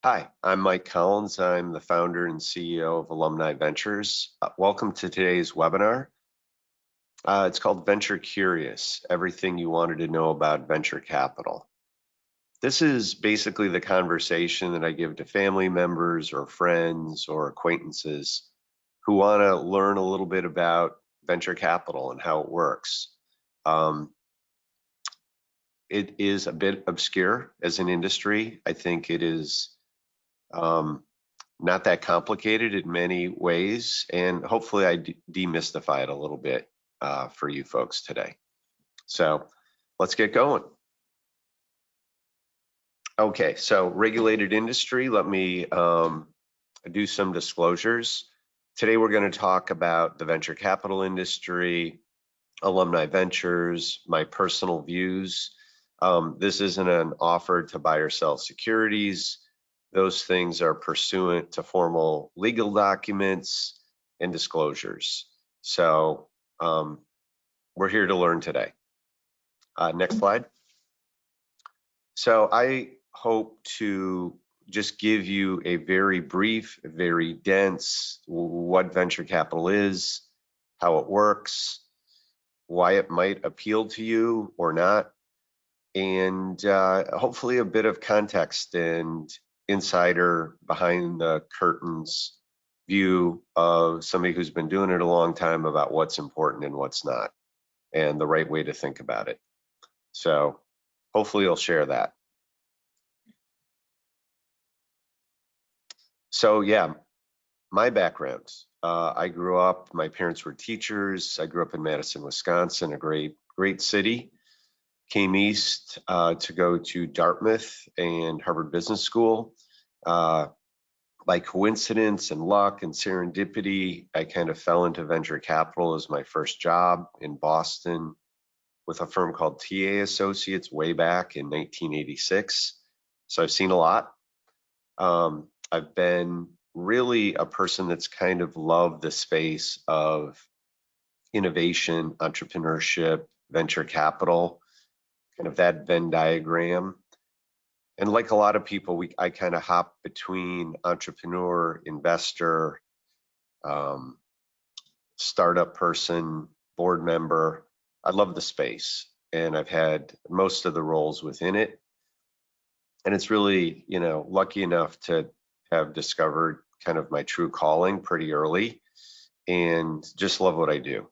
Hi, I'm Mike Collins. I'm the founder and CEO of Alumni Ventures. Welcome to today's webinar. It's called Venture Curious, Everything You Wanted to Know About Venture Capital. This is basically the conversation that I give to family members or friends or acquaintances who want to learn a little bit about venture capital and how it works. It is a bit obscure as an industry. I think it is not that complicated in many ways, and hopefully I demystify it a little bit for you folks today. So let's get going. Okay, so regulated industry, let me do some disclosures. Today we're going to talk about the venture capital industry, Alumni Ventures, my personal views. This isn't an offer to buy or sell securities. Those things are pursuant to formal legal documents and disclosures. So we're here to learn today. Next slide. So I hope to just give you a very brief, very dense, what venture capital is, how it works, why it might appeal to you or not, and hopefully a bit of context and insider behind the curtains view of somebody who's been doing it a long time about what's important and what's not, and the right way to think about it. So hopefully you'll share that. So yeah, my background. I grew up, my parents were teachers. I grew up in Madison, Wisconsin, a great city. Came east to go to Dartmouth and Harvard Business School. By coincidence and luck and serendipity, I kind of fell into venture capital as my first job in Boston with a firm called TA Associates way back in 1986. So I've seen a lot. I've been really a person that's kind of loved the space of innovation, entrepreneurship, venture capital, kind of that Venn diagram. And like a lot of people, I kind of hop between entrepreneur, investor, startup person, board member. I love the space, and I've had most of the roles within it. And it's really, lucky enough to have discovered kind of my true calling pretty early, and just love what I do.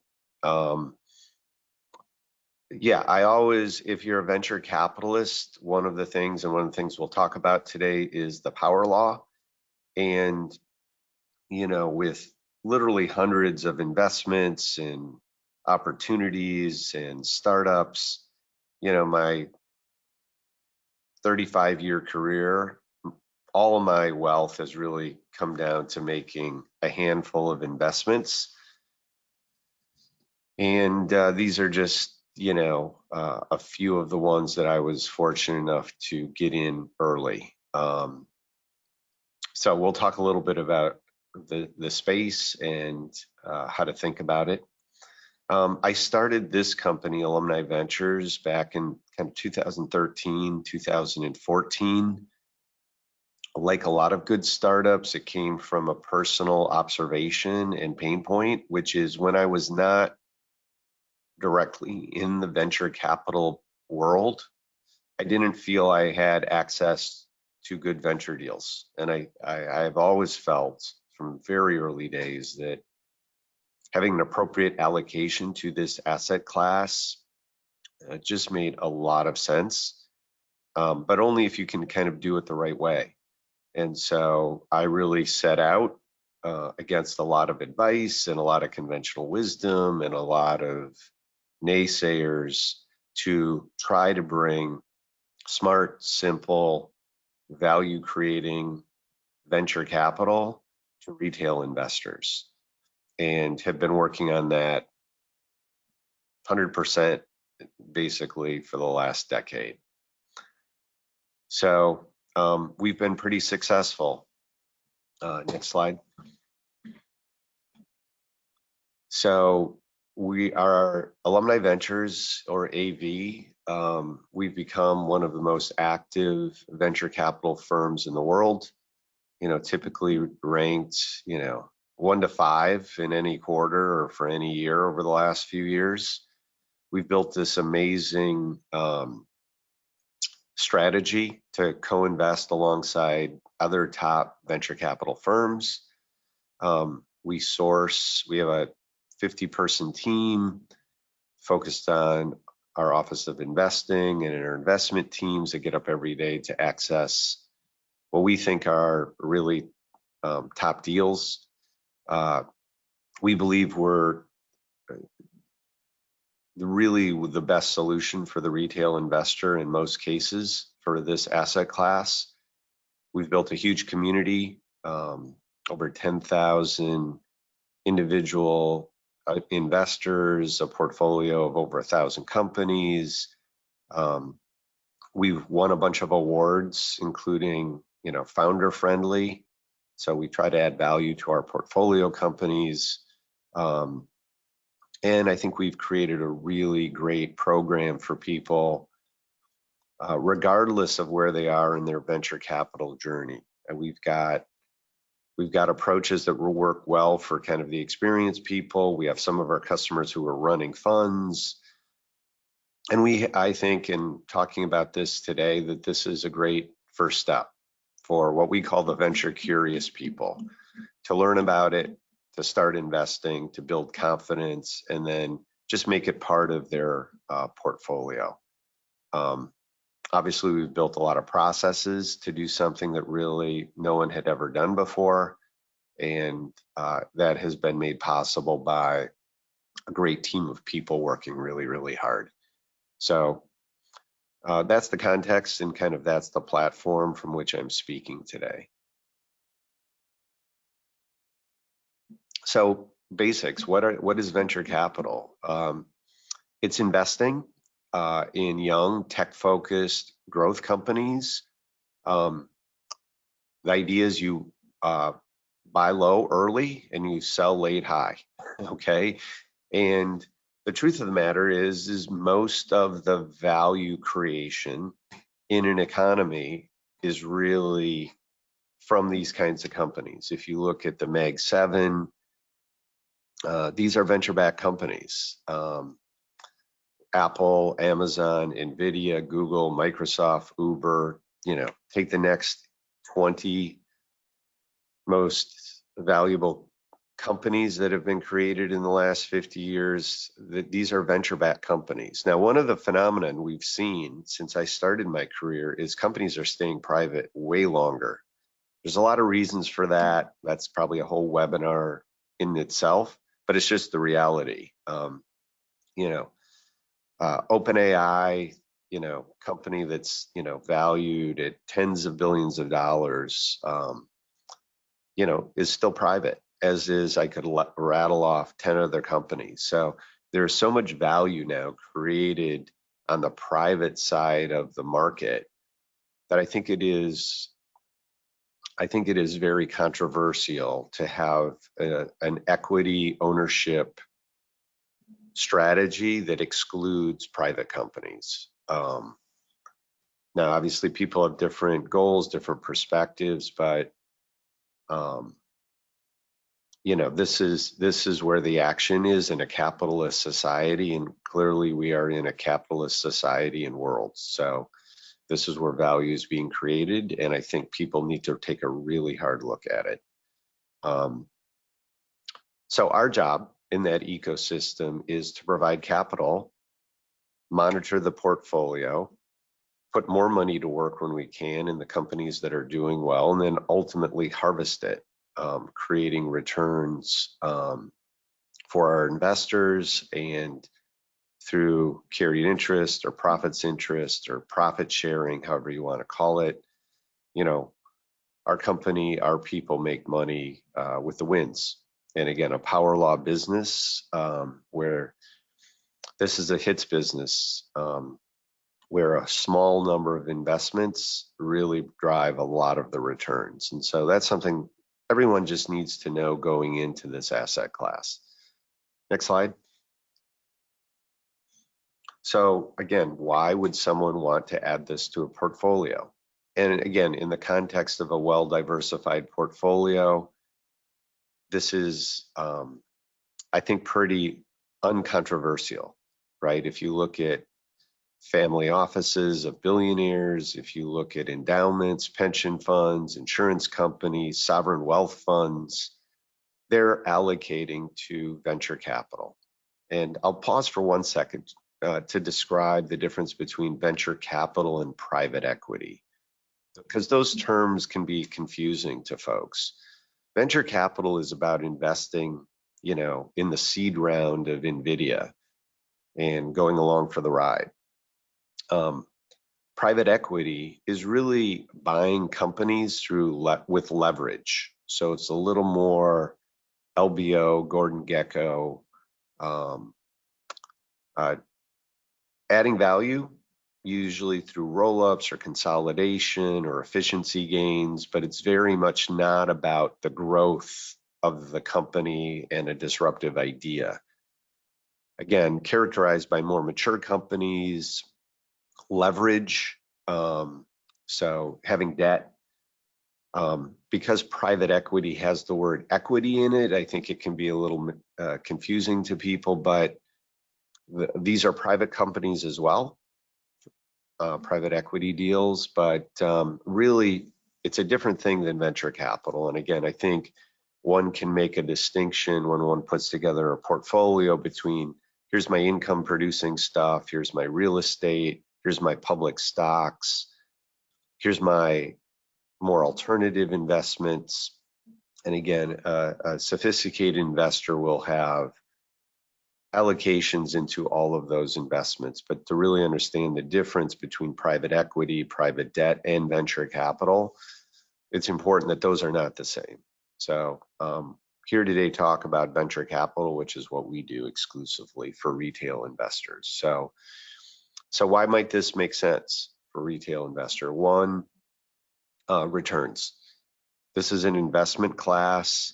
Yeah, I always, if you're a venture capitalist, one of the things we'll talk about today is the power law. And, with literally hundreds of investments and opportunities and startups, my 35-year career, all of my wealth has really come down to making a handful of investments. And these are just a few of the ones that I was fortunate enough to get in early. So we'll talk a little bit about the space and how to think about it. I started this company, Alumni Ventures, back in kind of 2013, 2014. Like a lot of good startups, it came from a personal observation and pain point, which is when I was not directly in the venture capital world, I didn't feel I had access to good venture deals. And I've always felt from very early days that having an appropriate allocation to this asset class just made a lot of sense, but only if you can kind of do it the right way. And so I really set out against a lot of advice and a lot of conventional wisdom and a lot of naysayers to try to bring smart, simple, value creating venture capital to retail investors, and have been working on that 100% basically for the last decade. So we've been pretty successful. Next slide. So we are Alumni Ventures, or AV. We've become one of the most active venture capital firms in the world. typically ranked, 1 to 5 in any quarter or for any year over the last few years. We've built this amazing strategy to co-invest alongside other top venture capital firms. We have a 50-person team focused on our Office of Investing and our investment teams that get up every day to access what we think are really top deals. We believe we're really the best solution for the retail investor in most cases for this asset class. We've built a huge community, over 10,000 individual investors, a portfolio of over 1,000 companies. We've won a bunch of awards, including, founder friendly. So we try to add value to our portfolio companies. And I think we've created a really great program for people, regardless of where they are in their venture capital journey. And we've got approaches that will work well for kind of the experienced people. We have some of our customers who are running funds. And I think in talking about this today, that this is a great first step for what we call the venture curious people to learn about it, to start investing, to build confidence, and then just make it part of their portfolio. Obviously, we've built a lot of processes to do something that really no one had ever done before, and that has been made possible by a great team of people working really, really hard. So that's the context, and kind of that's the platform from which I'm speaking today. So basics, what is venture capital? It's investing in young tech-focused growth companies. The idea is you buy low early and you sell late high, okay? And the truth of the matter is most of the value creation in an economy is really from these kinds of companies. If you look at the Mag 7, these are venture-backed companies. Apple, Amazon, Nvidia, Google, Microsoft, Uber, take the next 20 most valuable companies that have been created in the last 50 years. These are venture-backed companies. Now, one of the phenomenon we've seen since I started my career is companies are staying private way longer. There's a lot of reasons for that. That's probably a whole webinar in itself, but it's just the reality. OpenAI, company that's, valued at tens of billions of dollars, is still private, as is, I could rattle off 10 other companies. So there's so much value now created on the private side of the market that I think it is very controversial to have an equity ownership strategy that excludes private companies. Now, obviously, people have different goals, different perspectives, but this is where the action is in a capitalist society, and clearly we are in a capitalist society and world. So this is where value is being created, and I think people need to take a really hard look at it. So our job in that ecosystem is to provide capital, monitor the portfolio, put more money to work when we can in the companies that are doing well, and then ultimately harvest it, creating returns for our investors, and through carried interest or profits interest or profit sharing, however you want to call it. Our company, our people make money with the wins. And again, a power law business where this is a hits business, where a small number of investments really drive a lot of the returns. And so that's something everyone just needs to know going into this asset class. Next slide. So again, why would someone want to add this to a portfolio? And again, in the context of a well-diversified portfolio, this is, I think, pretty uncontroversial, right? If you look at family offices of billionaires, if you look at endowments, pension funds, insurance companies, sovereign wealth funds, they're allocating to venture capital. And I'll pause for 1 second to describe the difference between venture capital and private equity, because those terms can be confusing to folks. Venture capital is about investing, in the seed round of NVIDIA and going along for the ride. Private equity is really buying companies with leverage. So it's a little more LBO, Gordon Gekko, um, adding value, usually through roll-ups or consolidation or efficiency gains, but it's very much not about the growth of the company and a disruptive idea. Again, characterized by more mature companies, leverage, so having debt. Because private equity has the word equity in it, I think it can be a little confusing to people, but these are private companies as well, private equity deals, but really it's a different thing than venture capital. And again, I think one can make a distinction when one puts together a portfolio between here's my income producing stuff, here's my real estate, here's my public stocks, here's my more alternative investments. And again, a sophisticated investor will have allocations into all of those investments. But to really understand the difference between private equity, private debt, and venture capital, it's important that those are not the same. So here today talk about venture capital, which is what we do exclusively for retail investors. So why might this make sense for retail investor? One, returns. This is an investment class.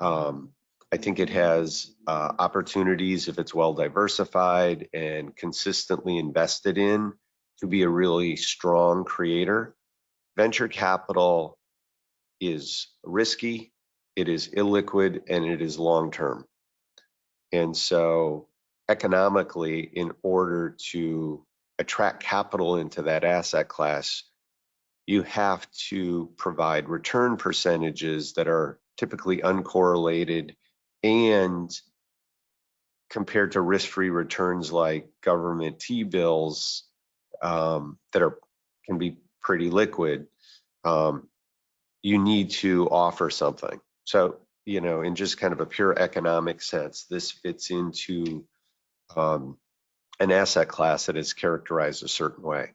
I think it has opportunities, if it's well diversified and consistently invested in, to be a really strong creator. Venture capital is risky, it is illiquid, and it is long-term. And so economically, in order to attract capital into that asset class, you have to provide return percentages that are typically uncorrelated and compared to risk-free returns like government T-bills that can be pretty liquid, you need to offer something. So, in just kind of a pure economic sense, this fits into an asset class that is characterized a certain way.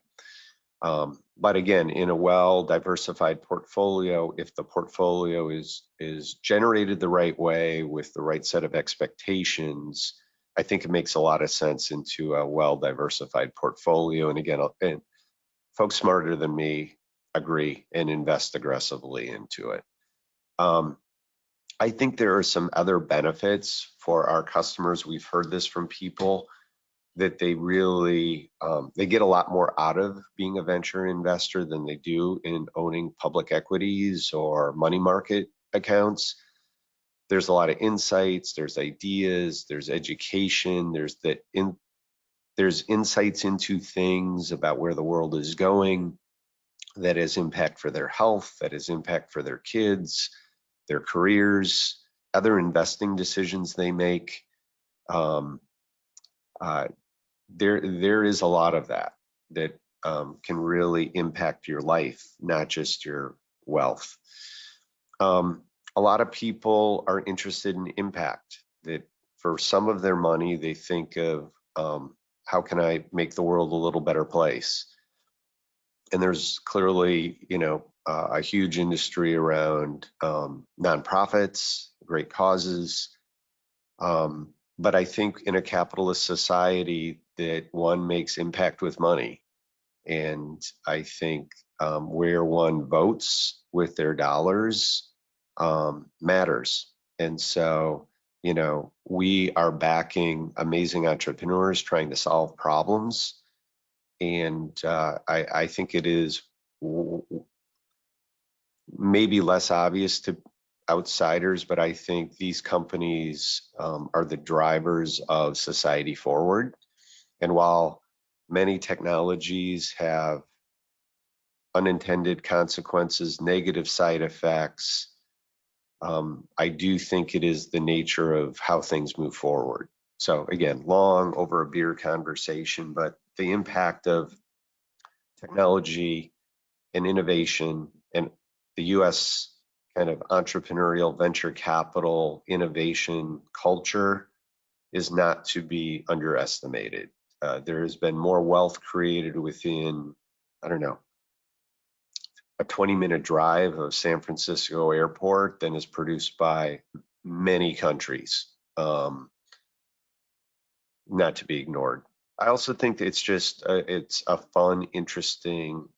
But again, in a well-diversified portfolio, if the portfolio is generated the right way with the right set of expectations, I think it makes a lot of sense into a well-diversified portfolio. And again, folks smarter than me agree and invest aggressively into it. I think there are some other benefits for our customers. We've heard this from people, that they really, they get a lot more out of being a venture investor than they do in owning public equities or money market accounts. There's a lot of insights, there's ideas, there's education, there's insights into things about where the world is going that has impact for their health, that has impact for their kids, their careers, other investing decisions they make. There is a lot of that can really impact your life, not just your wealth. A lot of people are interested in impact, that for some of their money, they think of how can I make the world a little better place? And there's clearly, a huge industry around nonprofits, great causes. But I think in a capitalist society that one makes impact with money. And I think where one votes with their dollars matters. And so, we are backing amazing entrepreneurs trying to solve problems. And I think it is maybe less obvious to outsiders, but I think these companies are the drivers of society forward. And while many technologies have unintended consequences, negative side effects, I do think it is the nature of how things move forward. So again, long over a beer conversation, but the impact of technology and innovation and the US kind of entrepreneurial venture capital innovation culture is not to be underestimated. There has been more wealth created within, I don't know, a 20-minute drive of San Francisco airport than is produced by many countries, not to be ignored. I also think that it's a fun, interesting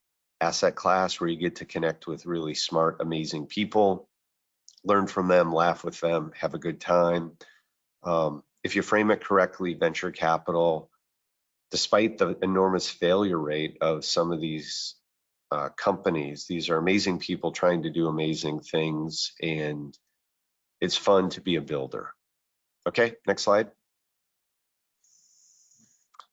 asset class where you get to connect with really smart, amazing people, learn from them, laugh with them, have a good time. If you frame it correctly, venture capital, despite the enormous failure rate of some of these companies, these are amazing people trying to do amazing things, and it's fun to be a builder. Okay, next slide.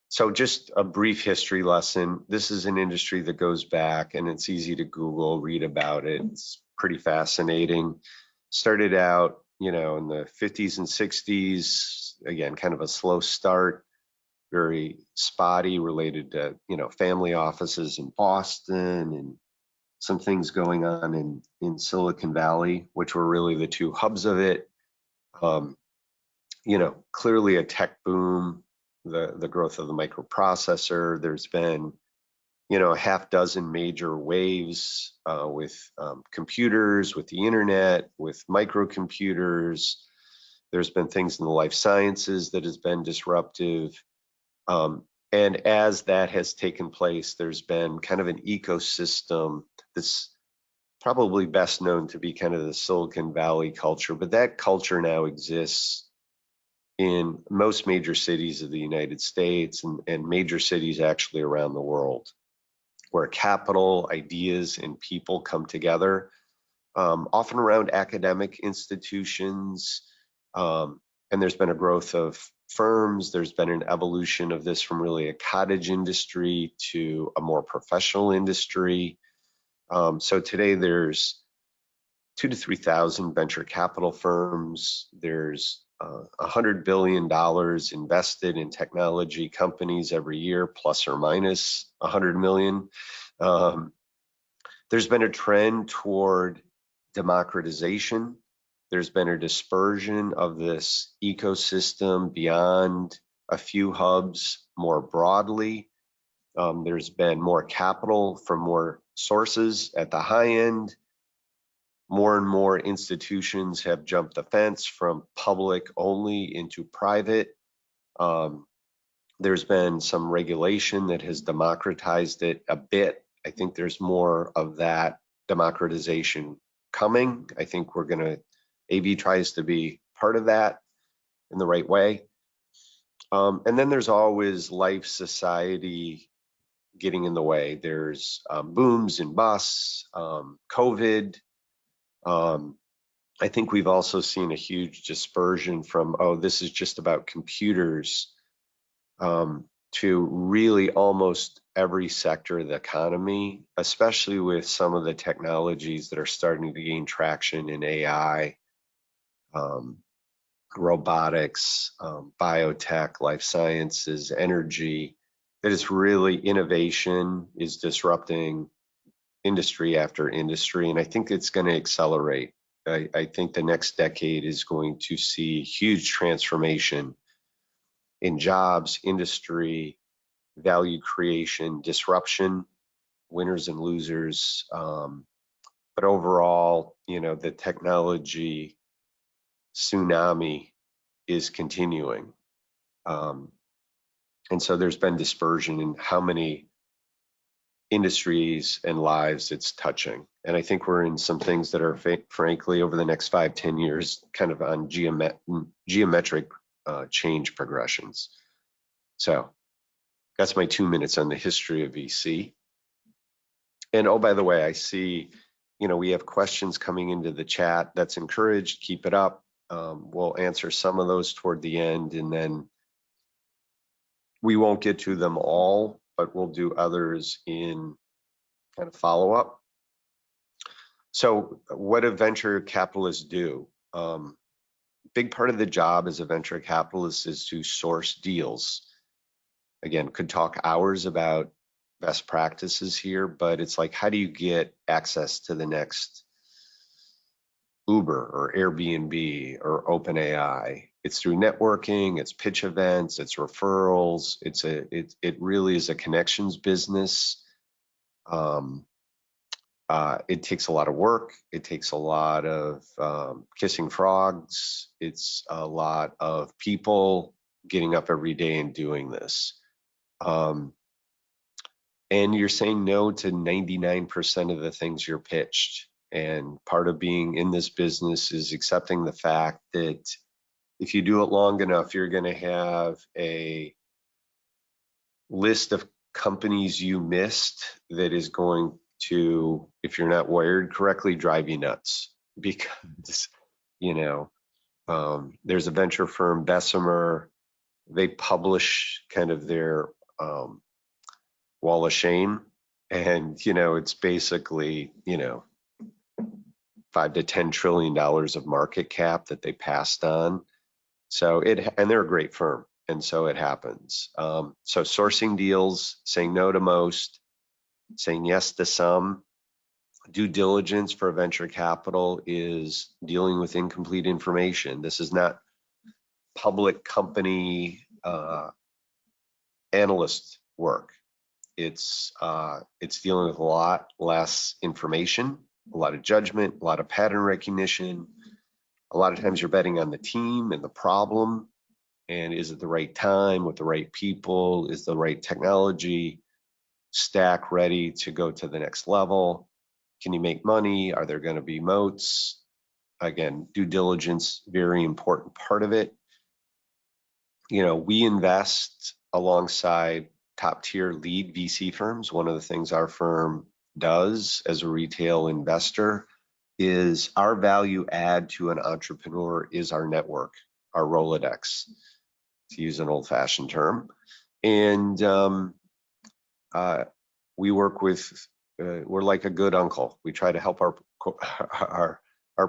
So just a brief history lesson. This is an industry that goes back, and it's easy to Google, read about it. It's pretty fascinating. Started out, in the 50s and 60s, again, kind of a slow start, very spotty, related to, family offices in Boston and some things going on in Silicon Valley, which were really the two hubs of it. Clearly a tech boom, the growth of the microprocessor. There's been, a half dozen major waves with computers, with the internet, with microcomputers. There's been things in the life sciences that has been disruptive. And as that has taken place, there's been kind of an ecosystem that's probably best known to be kind of the Silicon Valley culture, but that culture now exists in most major cities of the United States and major cities actually around the world, where capital, ideas, and people come together, often around academic institutions. And there's been a growth of firms. There's been an evolution of this from really a cottage industry to a more professional industry. So today there's 2,000 to 3,000 venture capital firms. There's $100 billion invested in technology companies every year, plus or minus 100 million. There's been a trend toward democratization. There's been a dispersion of this ecosystem beyond a few hubs more broadly. There's been more capital from more sources at the high end. More and more institutions have jumped the fence from public only into private. There's been some regulation that has democratized it a bit. I think there's more of that democratization coming. I think AV tries to be part of that in the right way. And then there's always life, society getting in the way. There's booms and busts, COVID. I think we've also seen a huge dispersion from, this is just about computers, to really almost every sector of the economy, especially with some of the technologies that are starting to gain traction in AI, robotics, biotech, life sciences, energy. That is really innovation is disrupting industry after industry, and I think it's going to accelerate. I think the next decade is going to see huge transformation in jobs, industry, value creation, disruption, winners and losers. But overall, the technology tsunami is continuing. And so there's been dispersion in how many industries and lives it's touching. And I think we're in some things that are frankly over the next 5-10 years kind of on geometric change progressions. So that's my 2 minutes on the history of VC. And oh, by the way, I see, we have questions coming into the chat. That's encouraged. Keep it up. We'll answer some of those toward the end, and then we won't get to them all, but we'll do others in kind of follow up. So what do venture capitalists do? Big part of the job as a venture capitalist is to source deals. Again, could talk hours about best practices here, but it's like, how do you get access to the next Uber or Airbnb or OpenAI? It's through networking, it's pitch events, it's referrals. It really is a connections business. It takes a lot of work. It takes a lot of kissing frogs. It's a lot of people getting up every day and doing this. And you're saying no to 99% of the things you're pitched. And part of being in this business is accepting the fact that if you do it long enough, you're going to have a list of companies you missed that is going to, if you're not wired correctly, drive you nuts. Because, there's a venture firm, Bessemer, they publish kind of their wall of shame. And, it's basically, $5 to $10 trillion of market cap that they passed on. So and they're a great firm. And so it happens. So sourcing deals, saying no to most, saying yes to some. Due diligence for venture capital is dealing with incomplete information. This is not public company analyst work. It's dealing with a lot less information, a lot of judgment, a lot of pattern recognition. A lot of times you're betting on the team and the problem, and is it the right time with the right people? Is the right technology stack ready to go to the next level? Can you make money? Are there going to be moats? Again, due diligence, very important part of it. We invest alongside top tier lead VC firms. One of the things our firm does as a retail investor is our value add to an entrepreneur is our network, our Rolodex, to use an old-fashioned term. And we work with, we're like a good uncle. We try to help our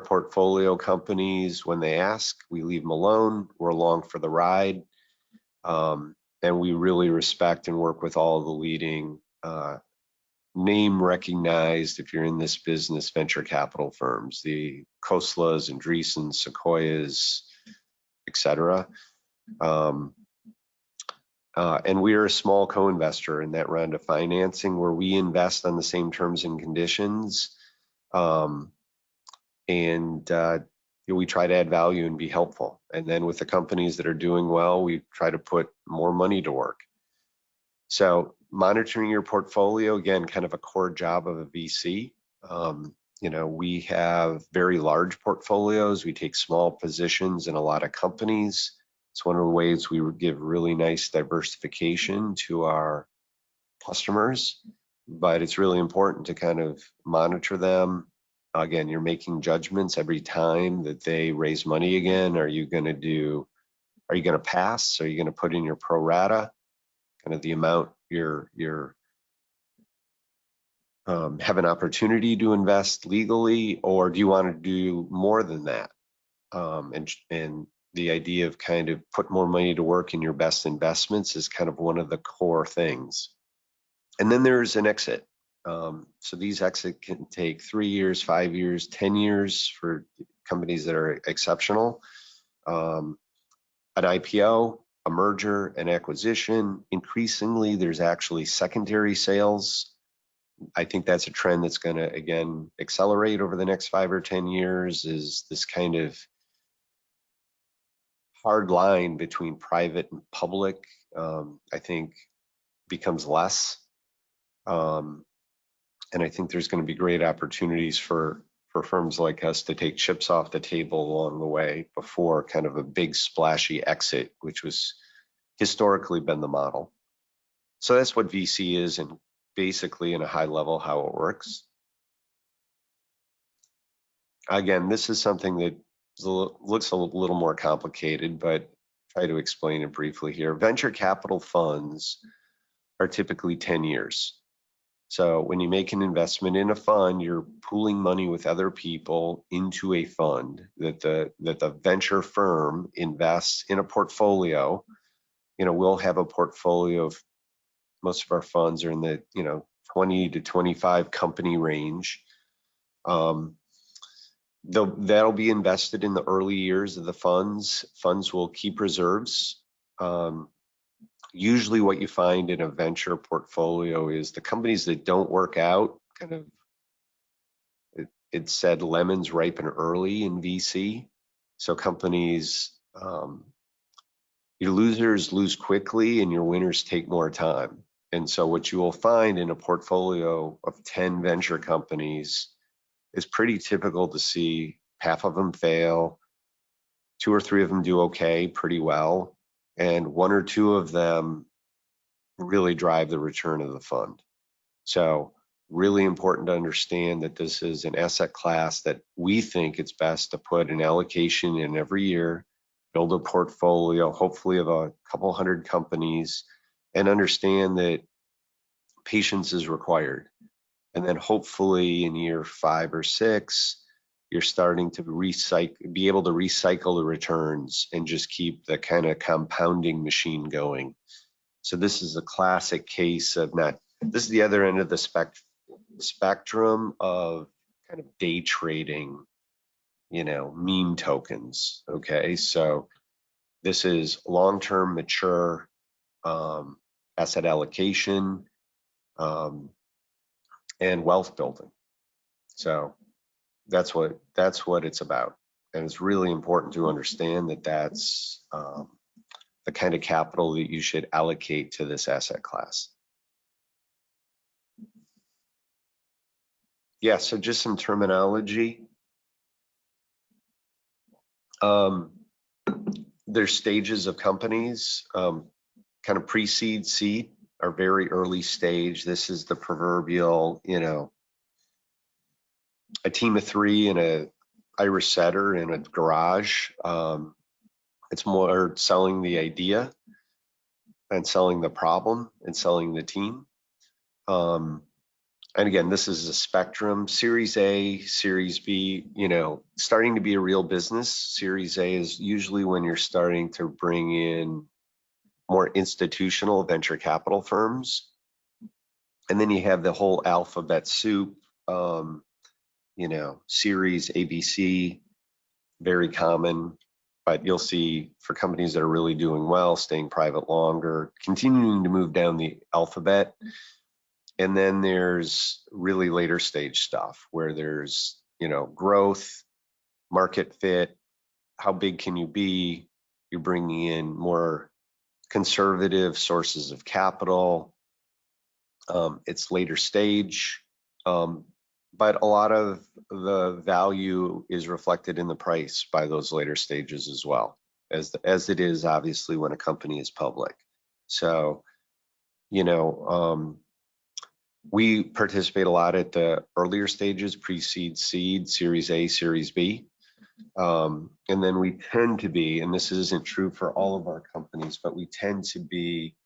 portfolio companies when they ask. We leave them alone. We're along for the ride. And we really respect and work with all the leading name recognized, if you're in this business, venture capital firms, the Khoslas, Andreessens, Sequoias, etc. And we are a small co-investor in that round of financing where we invest on the same terms and conditions. We try to add value and be helpful. And then with the companies that are doing well, we try to put more money to work. So monitoring your portfolio, again, kind of a core job of a VC. We have very large portfolios. We take small positions in a lot of companies. It's one of the ways we give really nice diversification to our customers, but it's really important to kind of monitor them. Again, you're making judgments every time that they raise money again. Are you going to pass? Are you going to put in your pro rata, kind of the amount you're have an opportunity to invest legally, or do you want to do more than that? And the idea of kind of put more money to work in your best investments is kind of one of the core things. And then there's an exit. So these exits can take 3 years, 5 years, 10 years for companies that are exceptional. An IPO, a merger, an acquisition. Increasingly, there's actually secondary sales. I think that's a trend that's going to, again, accelerate over the next 5 or 10 years, is this kind of hard line between private and public, I think becomes less. And I think there's going to be great opportunities for firms like us to take chips off the table along the way before kind of a big splashy exit, which was historically been the model. So that's what VC is in basically in a high level how it works. Again, this is something that looks a little more complicated, but try to explain it briefly here. Venture capital funds are typically 10 years. So when you make an investment in a fund, you're pooling money with other people into a fund that the venture firm invests in a portfolio. We'll have a portfolio of, most of our funds are in the 20 to 25 company range. That'll be invested in the early years of the funds. Funds will keep reserves. Usually what you find in a venture portfolio is the companies that don't work out, kind of, it said lemons ripen early in VC. So companies, your losers lose quickly and your winners take more time. And so what you will find in a portfolio of 10 venture companies is pretty typical to see half of them fail, 2 or 3 of them do okay, pretty well, and 1 or 2 of them really drive the return of the fund. So really important to understand that this is an asset class that we think it's best to put an allocation in every year, build a portfolio, hopefully of a couple hundred companies, and understand that patience is required. And then hopefully in year 5 or 6, you're starting to be able to recycle the returns and just keep the kind of compounding machine going. So this is a classic case of this is the other end of the spectrum of kind of day trading, meme tokens. Okay, so this is long-term mature asset allocation and wealth building. So that's what it's about, and it's really important to understand that that's the kind of capital that you should allocate to this asset class. Yeah, so just some terminology. There's stages of companies, kind of pre-seed, seed, are very early stage. This is the proverbial, a team of 3 and a Irish setter in a garage. It's more selling the idea and selling the problem and selling the team. And again, this is a spectrum. Series A, Series B, starting to be a real business. Series A is usually when you're starting to bring in more institutional venture capital firms. And then you have the whole alphabet soup, Series ABC, very common. But you'll see for companies that are really doing well, staying private longer, continuing to move down the alphabet. And then there's really later stage stuff where there's, growth, market fit, how big can you be? You're bringing in more conservative sources of capital. It's later stage, but a lot of the value is reflected in the price by those later stages as well, as it is obviously when a company is public. So, we participate a lot at the earlier stages, pre-seed, seed, Series A, Series B. And then we tend to be, and this isn't true for all of our companies, but we tend to be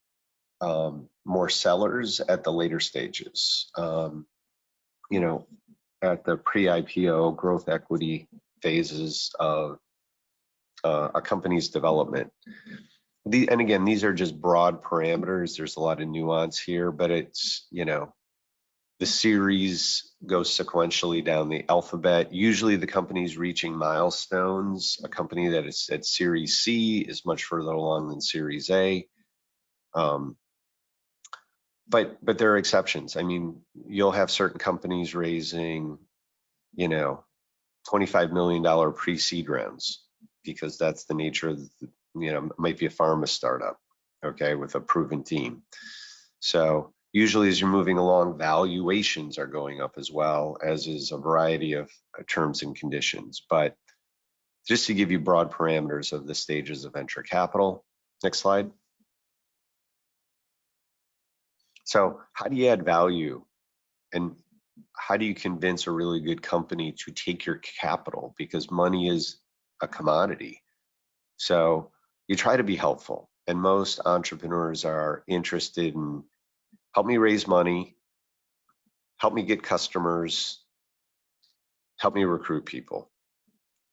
more sellers at the later stages. At the pre-IPO growth equity phases of a company's development. And again, these are just broad parameters. There's a lot of nuance here, but it's, the series goes sequentially down the alphabet. Usually the company's reaching milestones. A company that is at Series C is much further along than Series A. But there are exceptions. I mean, you'll have certain companies raising, $25 million pre-seed rounds, because that's the nature of, might be a pharma startup, okay, with a proven team. So usually as you're moving along, valuations are going up as well, as is a variety of terms and conditions. But just to give you broad parameters of the stages of venture capital. Next slide. So how do you add value, and how do you convince a really good company to take your capital? Because money is a commodity. So you try to be helpful, and most entrepreneurs are interested in help me raise money, help me get customers, help me recruit people.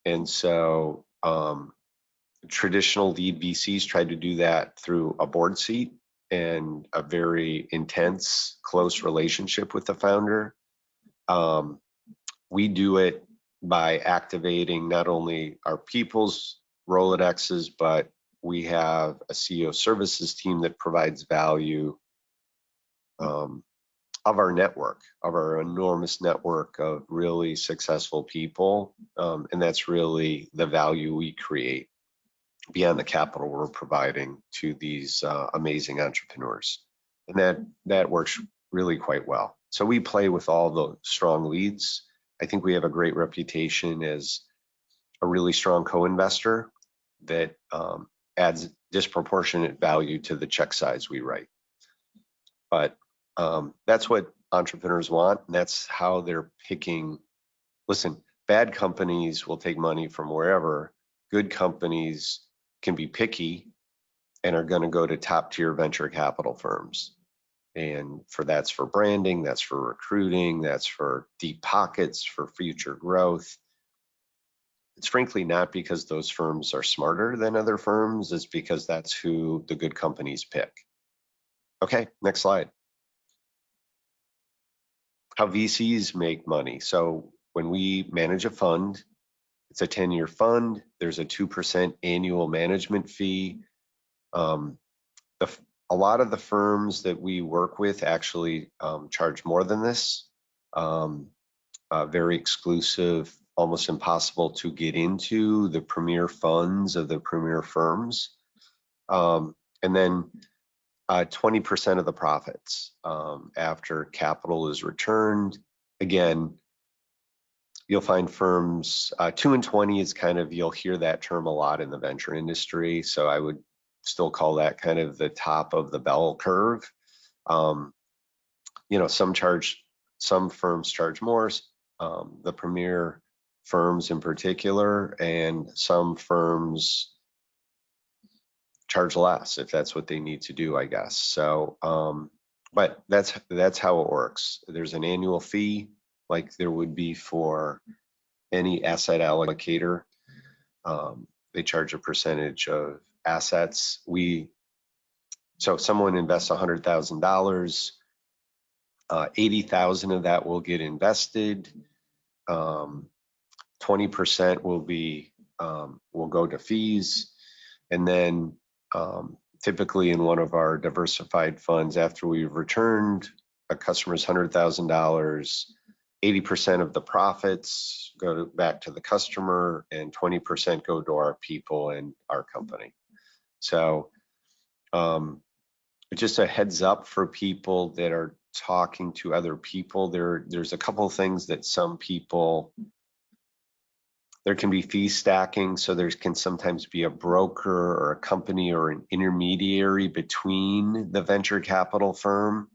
And so traditional lead VCs try to do that through a board seat and a very intense, close relationship with the founder. We do it by activating not only our people's Rolodexes, but we have a CEO services team that provides value of our network, of our enormous network of really successful people. And that's really the value we create beyond the capital we're providing to these amazing entrepreneurs. And that works really quite well. So we play with all the strong leads. I think we have a great reputation as a really strong co-investor that adds disproportionate value to the check size we write. But that's what entrepreneurs want, and that's how they're picking. Listen, bad companies will take money from wherever. Good companies can be picky and are going to go to top tier venture capital firms. And that's for branding, that's for recruiting, that's for deep pockets, for future growth. It's frankly not because those firms are smarter than other firms, it's because that's who the good companies pick. Okay, next slide. How VCs make money. So when we manage a fund, it's a 10-year fund. There's a 2% annual management fee. A lot of the firms that we work with actually charge more than this. Very exclusive, almost impossible to get into the premier funds of the premier firms. And then 20% of the profits after capital is returned. Again, you'll find firms, 2 and 20 is kind of, you'll hear that term a lot in the venture industry. So I would still call that kind of the top of the bell curve. Some firms charge more, the premier firms in particular, and some firms charge less if that's what they need to do, I guess. So, but that's how it works. There's an annual fee, like there would be for any asset allocator. They charge a percentage of assets. So if someone invests $100,000, 80,000 of that will get invested. 20% will go to fees, and then typically in one of our diversified funds, after we've returned a customer's $100,000, 80% of the profits go back to the customer and 20% go to our people and our company. So just a heads up for people that are talking to other people, there's a couple of things that some people, there can be fee stacking. So there can sometimes be a broker or a company or an intermediary between the venture capital firm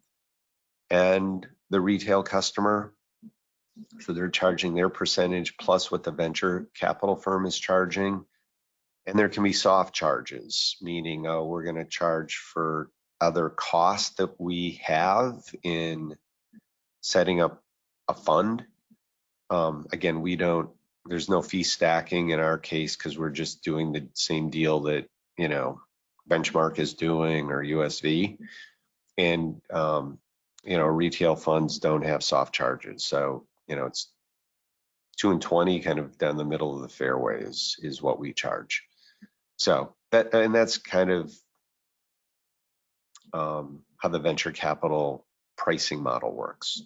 and the retail customer. So they're charging their percentage plus what the venture capital firm is charging. And there can be soft charges, meaning, we're going to charge for other costs that we have in setting up a fund. Again, there's no fee stacking in our case because we're just doing the same deal that, Benchmark is doing or USV. And, retail funds don't have soft charges. So, it's 2 and 20 kind of down the middle of the fairway is what we charge. So that's kind of how the venture capital pricing model works.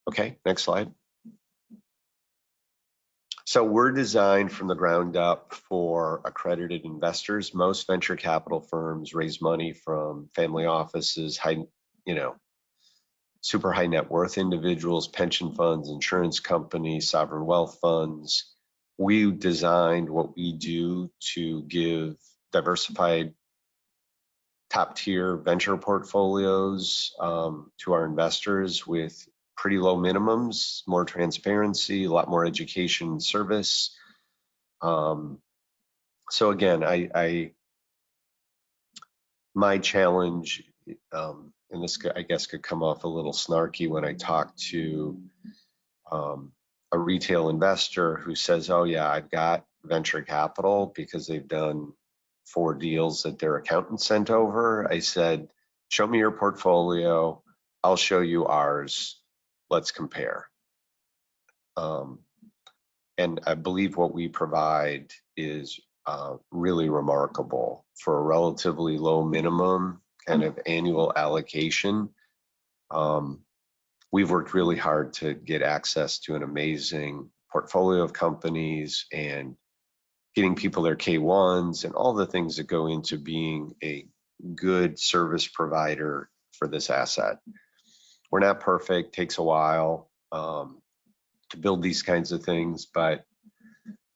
Okay, next slide. So we're designed from the ground up for accredited investors. Most venture capital firms raise money from family offices, super high net worth individuals, pension funds, insurance companies, sovereign wealth funds. We designed what we do to give diversified top tier venture portfolios to our investors with pretty low minimums, more transparency, a lot more education and service. So again, my challenge, and this I guess could come off a little snarky when I talk to a retail investor who says, "Oh yeah, I've got venture capital," because they've done 4 deals that their accountant sent over. I said, "Show me your portfolio. I'll show you ours. Let's compare." And I believe what we provide is really remarkable for a relatively low minimum kind of annual allocation. We've worked really hard to get access to an amazing portfolio of companies and getting people their K1s and all the things that go into being a good service provider for this asset. We're not perfect, takes a while to build these kinds of things, but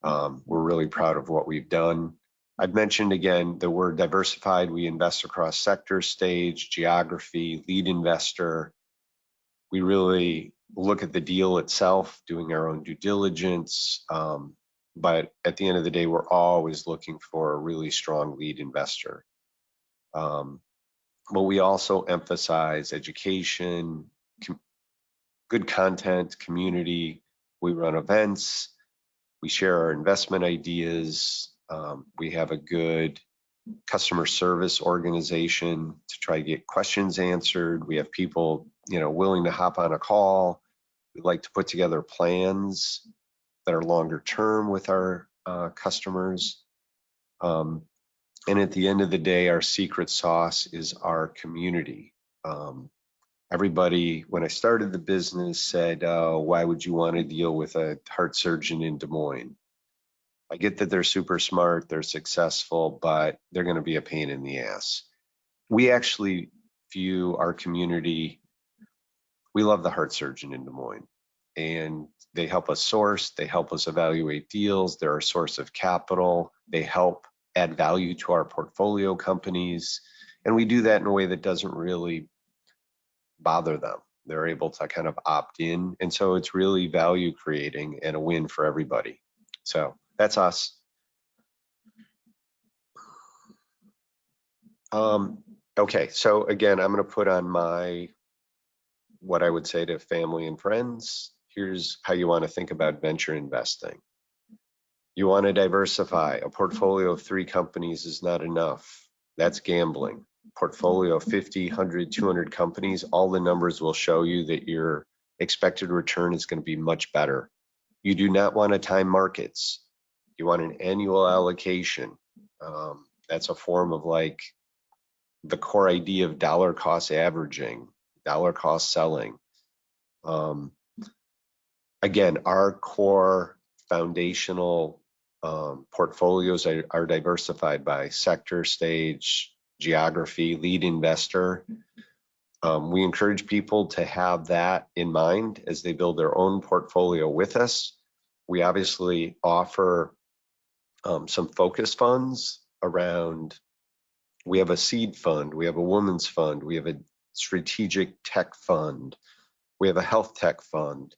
we're really proud of what we've done. I've mentioned again that we're diversified. We invest across sector, stage, geography, lead investor. We really look at the deal itself, doing our own due diligence. But at the end of the day, we're always looking for a really strong lead investor. But we also emphasize education, good content, community. We run events. We share our investment ideas. We have a good customer service organization to try to get questions answered. We have people, willing to hop on a call. We like to put together plans that are longer term with our customers. And at the end of the day, our secret sauce is our community. Everybody, when I started the business, said, "Oh, why would you want to deal with a heart surgeon in Des Moines?" I get that they're super smart, they're successful, but they're going to be a pain in the ass. We actually view our community, we love the heart surgeon in Des Moines, and they help us source, they help us evaluate deals, they're a source of capital, they help add value to our portfolio companies, and we do that in a way that doesn't really bother them. They're able to kind of opt in, and so it's really value creating and a win for everybody. So that's us. Okay, so again, I'm going to put on what I would say to family and friends. Here's how you want to think about venture investing. You want to diversify. A portfolio of 3 companies is not enough. That's gambling. Portfolio of 50, 100, 200 companies, all the numbers will show you that your expected return is going to be much better. You do not want to time markets. You want an annual allocation. That's a form of like the core idea of dollar cost averaging, dollar cost selling. Again, our core foundational portfolios are diversified by sector, stage, geography, lead investor. We encourage people to have that in mind as they build their own portfolio with us. We obviously offer some focus funds around. We have a seed fund, we have a women's fund, we have a strategic tech fund, we have a health tech fund.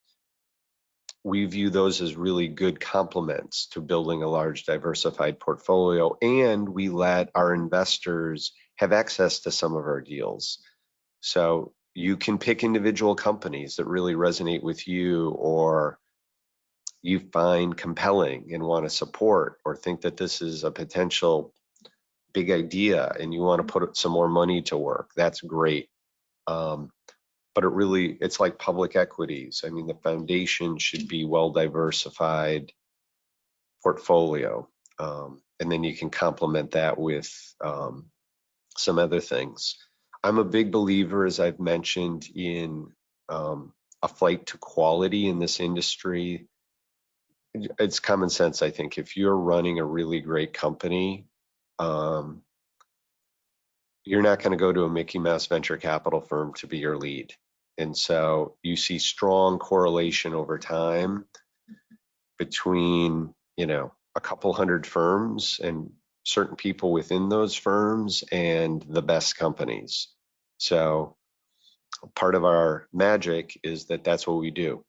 We view those as really good complements to building a large diversified portfolio, and we let our investors have access to some of our deals. So you can pick individual companies that really resonate with you, or you find compelling and want to support, or think that this is a potential big idea and you want to put some more money to work. That's great. But it's like public equities. I mean, the foundation should be well diversified portfolio. And then you can complement that with some other things. I'm a big believer, as I've mentioned, in a flight to quality in this industry. It's common sense, I think. If you're running a really great company, you're not going to go to a Mickey Mouse venture capital firm to be your lead. And so you see strong correlation over time between, a couple hundred firms and certain people within those firms and the best companies. So part of our magic is that that's what we do.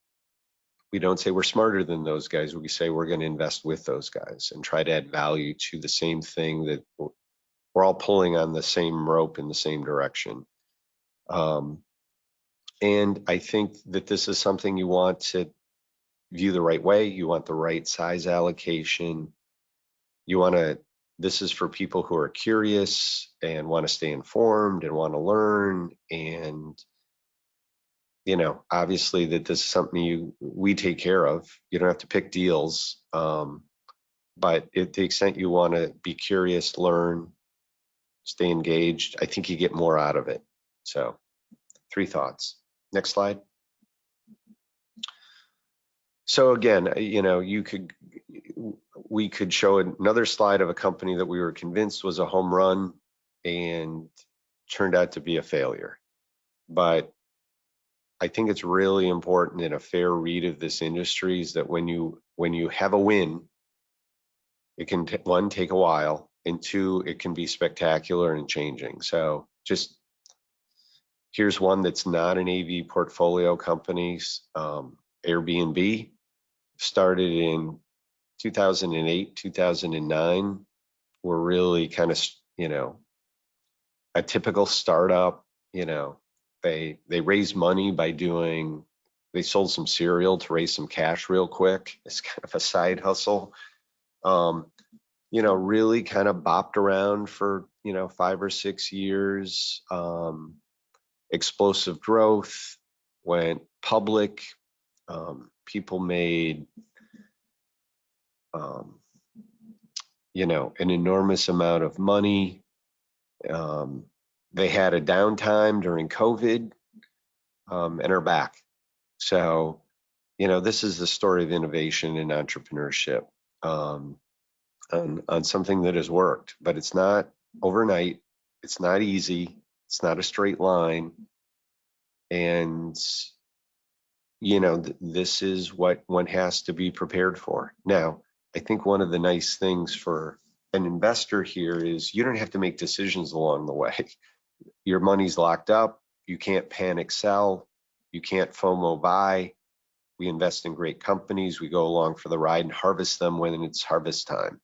We don't say we're smarter than those guys. We say we're going to invest with those guys and try to add value to the same thing, that we're all pulling on the same rope in the same direction. And I think that this is something you want to view the right way. You want the right size allocation. This is for people who are curious and want to stay informed and want to learn. And, obviously that this is something we take care of. You don't have to pick deals. But to the extent you want to be curious, learn, stay engaged, I think you get more out of it. So 3 thoughts. Next slide. So again, we could show another slide of a company that we were convinced was a home run and turned out to be a failure. But I think it's really important in a fair read of this industry is that when you have a win, it can, one, take a while, and 2, it can be spectacular and changing. So just here's one that's not an AV portfolio company. Airbnb started in 2008, 2009. Were really kind of, a typical startup. They raised money by they sold some cereal to raise some cash real quick. It's kind of a side hustle. Really kind of bopped around for, 5 or 6 years. Explosive growth, went public. People made, an enormous amount of money. They had a downtime during COVID, and are back. So, this is the story of innovation and entrepreneurship on something that has worked, but it's not overnight. It's not easy. It's not a straight line. And, this is what one has to be prepared for. Now, I think one of the nice things for an investor here is you don't have to make decisions along the way. Your money's locked up. You can't panic sell. You can't FOMO buy. We invest in great companies. We go along for the ride and harvest them when it's harvest time.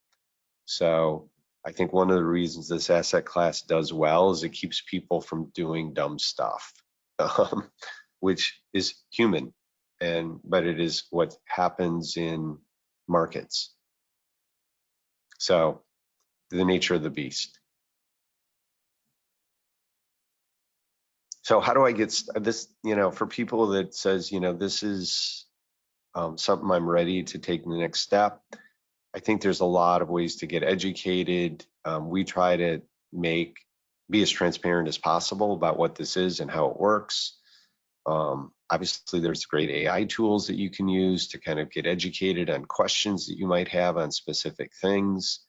So I think one of the reasons this asset class does well is it keeps people from doing dumb stuff, which is human, but it is what happens in markets. So the nature of the beast. So how do I get this, for people that says, this is something I'm ready to take the next step. I think there's a lot of ways to get educated. We try to be as transparent as possible about what this is and how it works. Obviously, there's great AI tools that you can use to kind of get educated on questions that you might have on specific things.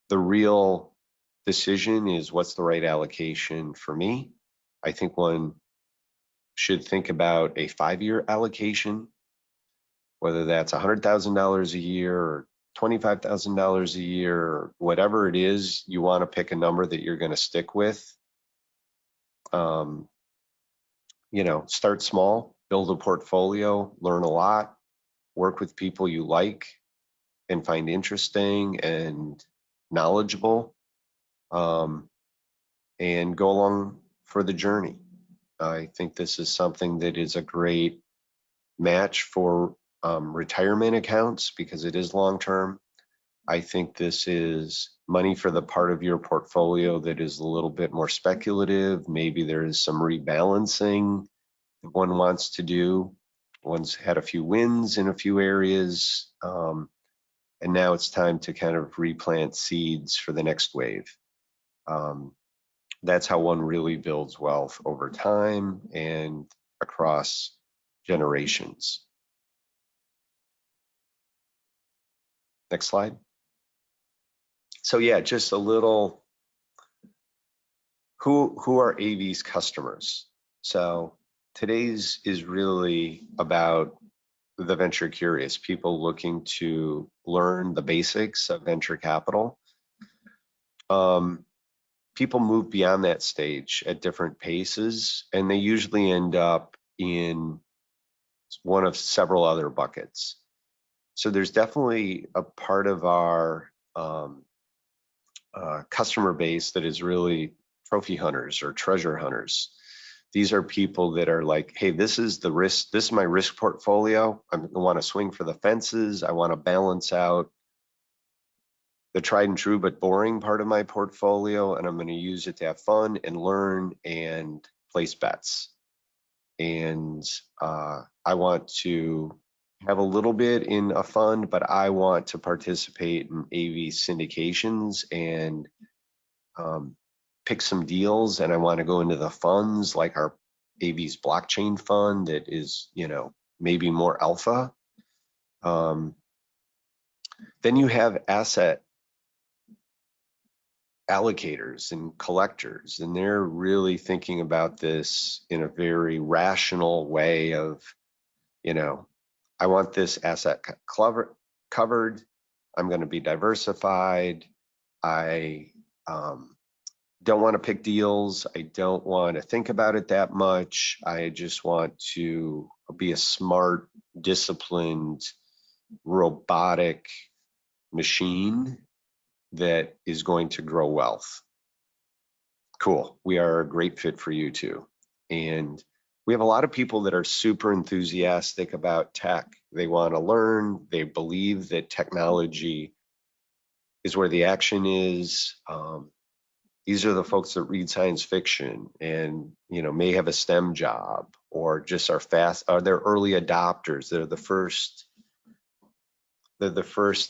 The real decision is what's the right allocation for me. I think one should think about a 5-year allocation, whether that's $100,000 a year or $25,000 a year, or whatever it is, you want to pick a number that you're going to stick with. Start small, build a portfolio, learn a lot, work with people you like and find interesting and knowledgeable, and go along for the journey. I think this is something that is a great match for retirement accounts because it is long-term. I think this is money for the part of your portfolio that is a little bit more speculative. Maybe there is some rebalancing that one wants to do. One's had a few wins in a few areas, and now it's time to kind of replant seeds for the next wave. That's how one really builds wealth over time and across generations. Next slide. So yeah, just a little, who are AV's customers? So today's is really about the venture curious, people looking to learn the basics of venture capital. people move beyond that stage at different paces, and they usually end up in one of several other buckets. So there's definitely a part of our customer base that is really trophy hunters or treasure hunters. These are people that are like, hey, this is the risk, this is my risk portfolio. I want to swing for the fences. I want to balance out the tried and true but boring part of my portfolio, and I'm going to use it to have fun and learn and place bets. And I want to have a little bit in a fund, but I want to participate in AV syndications and pick some deals, and I want to go into the funds like our AV's blockchain fund that is, maybe more alpha. Then you have asset allocators and collectors, and they're really thinking about this in a very rational way of, I want this asset covered. I'm going to be diversified. I don't want to pick deals. I don't want to think about it that much. I just want to be a smart, disciplined, robotic machine that is going to grow wealth. Cool. We are a great fit for you too. And we have a lot of people that are super enthusiastic about tech. They want to learn. They believe that technology is where the action is. These are the folks that read science fiction and, may have a STEM job or just are they're early adopters. They're the first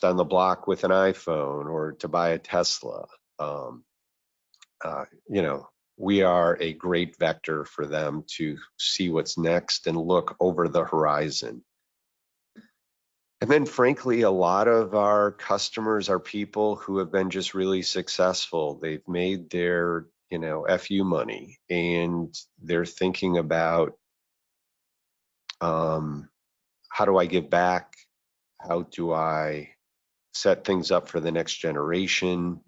on the block with an iPhone or to buy a Tesla. We are a great vector for them to see what's next and look over the horizon. And then frankly, a lot of our customers are people who have been just really successful. They've made their, FU money, and they're thinking about how do I give back? How do I set things up for the next generation?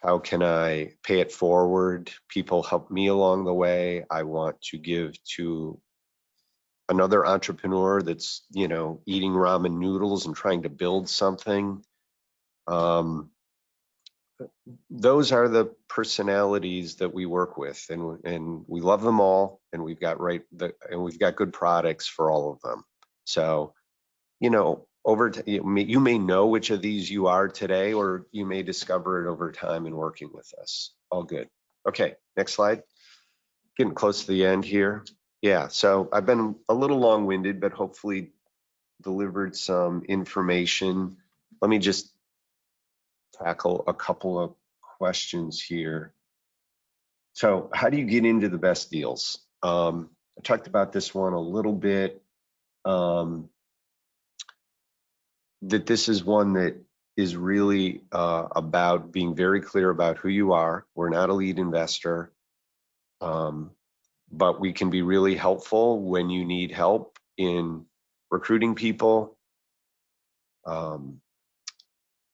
How can I pay it forward? People help me along the way. I want to give to another entrepreneur that's, eating ramen noodles and trying to build something. Those are the personalities that we work with, and we love them all, and we've got good products for all of them. So, you may know which of these you are today, or you may discover it over time in working with us. All good. Okay, next slide. Getting close to the end here. Yeah, so I've been a little long-winded, but hopefully delivered some information. Let me just tackle a couple of questions here. So how do you get into the best deals? I talked about this one a little bit. That this is one that is really about being very clear about who you are. We're not a lead investor, but we can be really helpful when you need help in recruiting people.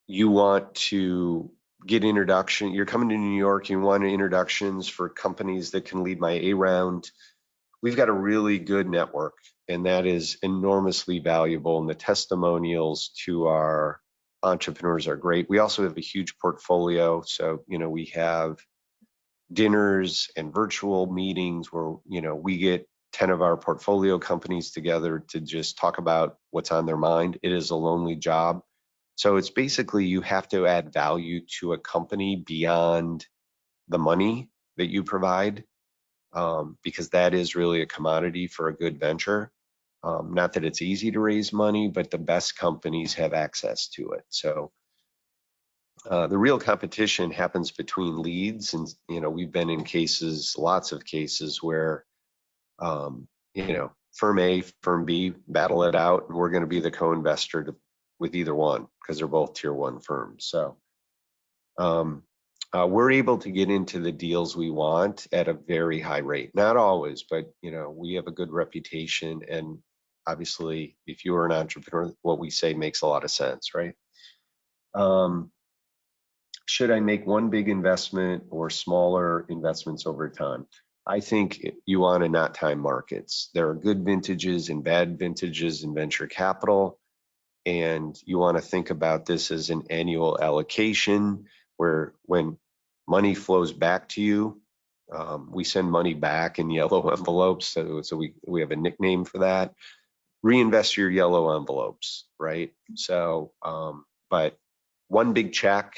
You want to get introduction. You're coming to New York, you want introductions for companies that can lead my A round. We've got a really good network, and that is enormously valuable. And the testimonials to our entrepreneurs are great. We also have a huge portfolio. So, we have dinners and virtual meetings where, we get 10 of our portfolio companies together to just talk about what's on their mind. It is a lonely job. So it's basically you have to add value to a company beyond the money that you provide, because that is really a commodity for a good venture. Not that it's easy to raise money, but the best companies have access to it. So the real competition happens between leads, and we've been in lots of cases where firm A, firm B battle it out, and we're going to be the co-investor with either one because they're both tier one firms. So we're able to get into the deals we want at a very high rate. Not always, but we have a good reputation, and obviously, if you are an entrepreneur, what we say makes a lot of sense, right? should I make one big investment or smaller investments over time? I think you want to not time markets. There are good vintages and bad vintages in venture capital, and you want to think about this as an annual allocation where when money flows back to you, we send money back in yellow envelopes, so we have a nickname for that. Reinvest your yellow envelopes, right? So, but one big check,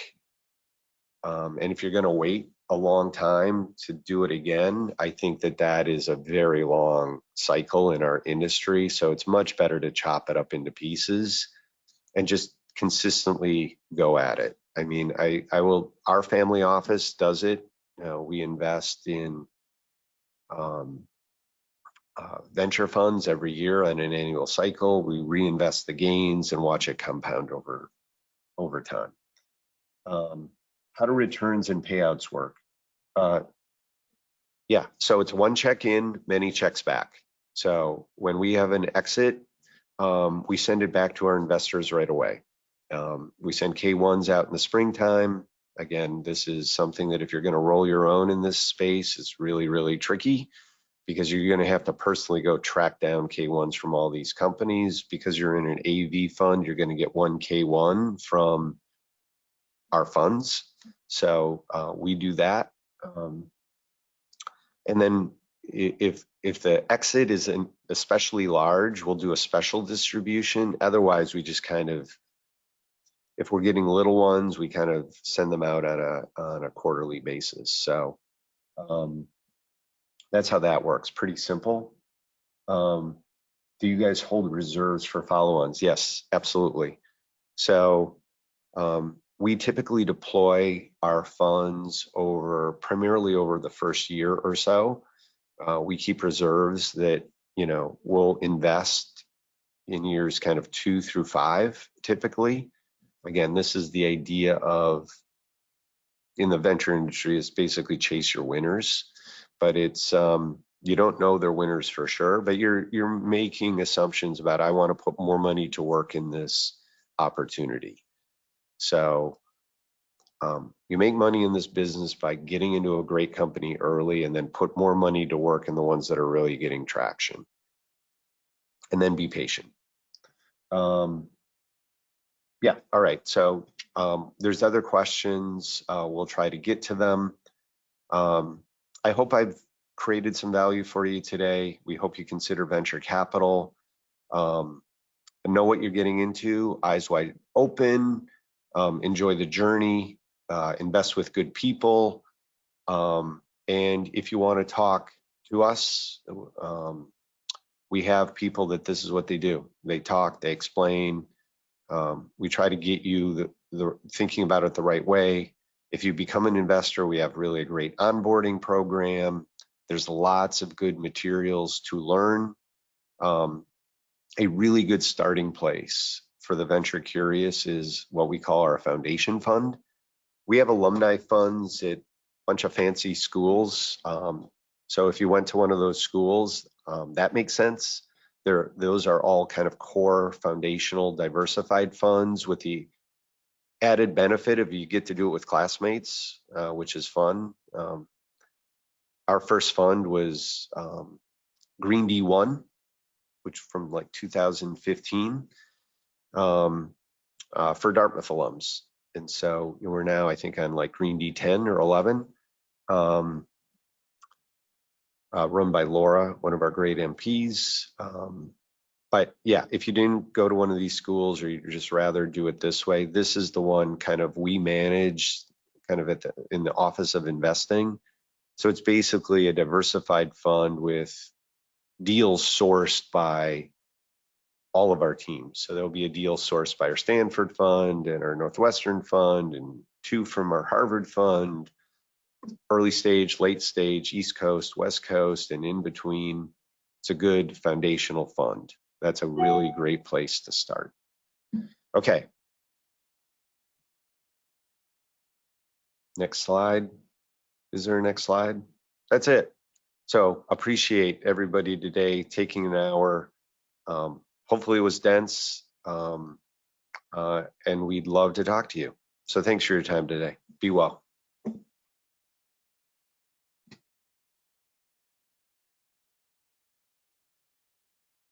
and if you're going to wait a long time to do it again, I think that is a very long cycle in our industry. So it's much better to chop it up into pieces and just consistently go at it. I mean, I will, our family office does it. We invest in venture funds every year on an annual cycle. We reinvest the gains and watch it compound over time. How do returns and payouts work? Yeah, so it's one check in, many checks back. So when we have an exit, we send it back to our investors right away. We send K1s out in the springtime. Again, this is something that if you're going to roll your own in this space, it's really, really tricky because you're going to have to personally go track down K1s from all these companies. Because you're in an AV fund, you're going to get one K1 from our funds. So we do that. And then if the exit is especially large, we'll do a special distribution. Otherwise, we just kind of, if we're getting little ones, we kind of send them out on a quarterly basis. So that's how that works. Pretty simple. Do you guys hold reserves for follow-ons? Yes, absolutely. So we typically deploy our funds primarily over the first year or so. We keep reserves that, we'll invest in years kind of 2 through 5, typically. Again, this is the idea of, in the venture industry, is basically chase your winners, but it's, you don't know they're winners for sure, but you're making assumptions about, I want to put more money to work in this opportunity. So you make money in this business by getting into a great company early and then put more money to work in the ones that are really getting traction. And then be patient. Yeah, all right. So there's other questions. We'll try to get to them. I hope I've created some value for you today. We hope you consider venture capital. Know what you're getting into, eyes wide open, enjoy the journey, invest with good people. And if you want to talk to us, we have people that this is what they do. They talk, they explain. We try to get you the thinking about it the right way. If you become an investor, we have really a great onboarding program. There's lots of good materials to learn. A really good starting place for the venture curious is what we call our foundation fund. We have alumni funds at a bunch of fancy schools. So if you went to one of those schools, that makes sense. Those are all kind of core foundational diversified funds with the added benefit of you get to do it with classmates, which is fun. Our first fund was Green D1, which from like 2015 for Dartmouth alums. And so we're now, I think, on like Green D10 or 11, run by Laura, one of our great MPs. But yeah, if you didn't go to one of these schools or you'd just rather do it this way, this is the one kind of we manage kind of in the Office of Investing. So it's basically a diversified fund with deals sourced by all of our teams. So there'll be a deal sourced by our Stanford fund and our Northwestern fund and 2 from our Harvard fund, early stage, late stage, East Coast, West Coast, and in between. It's a good foundational fund. That's a really great place to start. Okay. Next slide. Is there a next slide? That's it. So appreciate everybody today taking an hour. Hopefully it was dense, and we'd love to talk to you. So thanks for your time today. Be well.